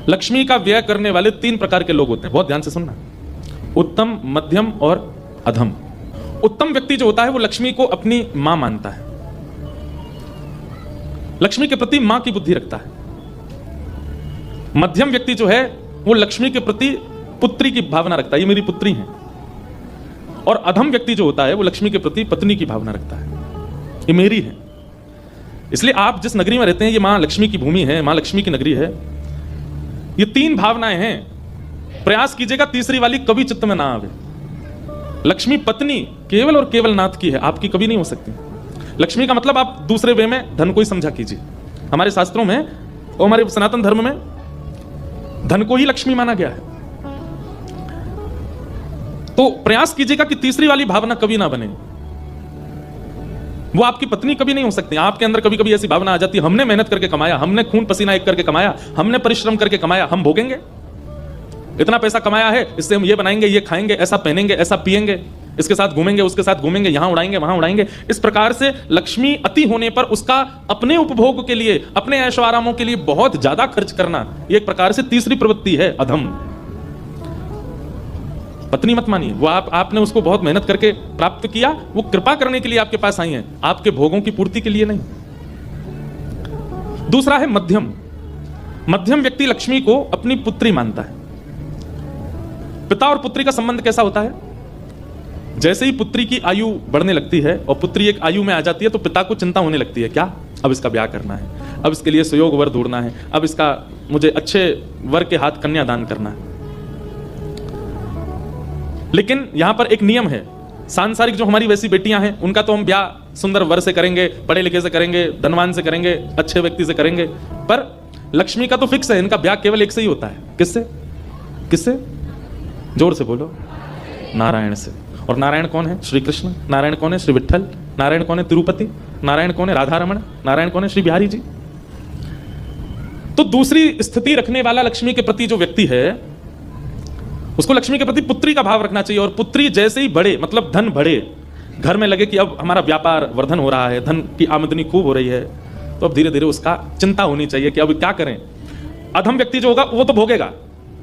लक्ष्मी का व्यय करने वाले 3 प्रकार के लोग होते हैं, बहुत ध्यान से सुनना। उत्तम, मध्यम और अधम। उत्तम व्यक्ति जो होता है वो लक्ष्मी को अपनी मां मानता है, लक्ष्मी के प्रति मां की बुद्धि रखता है। मध्यम व्यक्ति जो है वो लक्ष्मी के प्रति पुत्री की भावना रखता है, ये मेरी पुत्री है। और अधम व्यक्ति जो होता है वो लक्ष्मी के प्रति पत्नी की भावना रखता है, ये मेरी है। इसलिए आप जिस नगरी में रहते हैं ये मां लक्ष्मी की भूमि है, मां लक्ष्मी की नगरी है। ये 3 भावनाएं हैं, प्रयास कीजिएगा तीसरी वाली कभी चित्त में ना आवे। लक्ष्मी पत्नी केवल और केवल नाथ की है, आपकी कभी नहीं हो सकती। लक्ष्मी का मतलब आप दूसरे वे में धन को ही समझा कीजिए। हमारे शास्त्रों में और हमारे सनातन धर्म में धन को ही लक्ष्मी माना गया है। तो प्रयास कीजिएगा कि तीसरी वाली भावना कभी ना बने। वो आपकी पत्नी कभी नहीं हो सकती। आपके अंदर कभी कभी ऐसी भावना आ जाती है, हमने मेहनत करके कमाया, हमने खून पसीना एक करके कमाया, हमने परिश्रम करके कमाया, हम भोगेंगे। इतना पैसा कमाया है, इससे हम ये बनाएंगे, ये खाएंगे, ऐसा पहनेंगे, ऐसा पिएंगे, इसके साथ घूमेंगे, उसके साथ घूमेंगे, यहां उड़ाएंगे, वहां उड़ाएंगे। इस प्रकार से लक्ष्मी अति होने पर उसका अपने उपभोग के लिए, अपने ऐशो आरामों के लिए बहुत ज्यादा खर्च करना, ये एक प्रकार से तीसरी प्रवृत्ति है, अधम। पत्नी मत मानिए, वो आपने उसको बहुत मेहनत करके प्राप्त किया, वो कृपा करने के लिए आपके पास आई है, आपके भोगों की पूर्ति के लिए नहीं। दूसरा है मध्यम। मध्यम व्यक्ति लक्ष्मी को अपनी पुत्री मानता है। पिता और पुत्री का संबंध कैसा होता है? जैसे ही पुत्री की आयु बढ़ने लगती है और पुत्री एक आयु में आ जाती है तो पिता को चिंता होने लगती है, क्या अब इसका ब्याह करना है, अब इसके लिए सुयोग वर ढूंढना है, अब इसका मुझे अच्छे वर के हाथ कन्या दान करना है। लेकिन यहां पर एक नियम है, सांसारिक जो हमारी वैसी बेटियां हैं उनका तो हम ब्याह सुंदर वर से करेंगे, पढ़े लिखे से करेंगे, धनवान से करेंगे, अच्छे व्यक्ति से करेंगे। पर लक्ष्मी का तो फिक्स है, इनका ब्याह केवल एक से ही होता है। किससे? किससे? जोर से बोलो। नारायण से। और नारायण कौन है? श्री कृष्ण। नारायण कौन है? श्री विठ्ठल। नारायण कौन है? तिरुपति। नारायण कौन है? राधा रमण। नारायण कौन है? श्री बिहारी जी। तो दूसरी स्थिति रखने वाला लक्ष्मी के प्रति जो व्यक्ति है उसको लक्ष्मी के प्रति पुत्री का भाव रखना चाहिए। और पुत्री जैसे ही बढ़े, मतलब धन बढ़े, घर में लगे कि अब हमारा व्यापार वर्धन हो रहा है, धन की आमदनी खूब हो रही है, तो अब धीरे धीरे उसका चिंता होनी चाहिए कि अब क्या करें। अधम व्यक्ति जो होगा वो तो भोगेगा,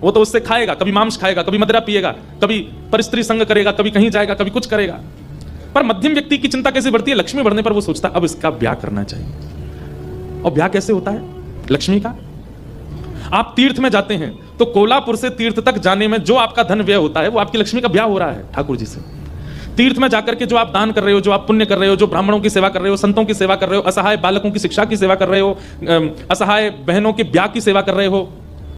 वो तो उससे खाएगा, कभी मांस खाएगा, कभी मदिरा पिएगा, कभी परस्त्री संग करेगा, कभी कहीं जाएगा, कभी कुछ करेगा। पर मध्यम व्यक्ति की चिंता कैसे बढ़ती है? लक्ष्मी बढ़ने पर वो सोचता अब इसका ब्याह करना चाहिए। और ब्याह कैसे होता है लक्ष्मी का? आप तीर्थ में जाते हैं तो कोल्हापुर से तीर्थ तक जाने में जो आपका धन व्यय होता है वो आपकी लक्ष्मी का ब्याह हो रहा है ठाकुर जी से। तीर्थ में जाकर के जो आप दान कर रहे हो, जो आप पुण्य कर रहे हो, जो ब्राह्मणों की सेवा कर रहे हो, संतों की सेवा कर रहे हो, असहाय बालकों की शिक्षा की सेवा कर रहे हो, असहाय बहनों के ब्याह की सेवा कर रहे हो,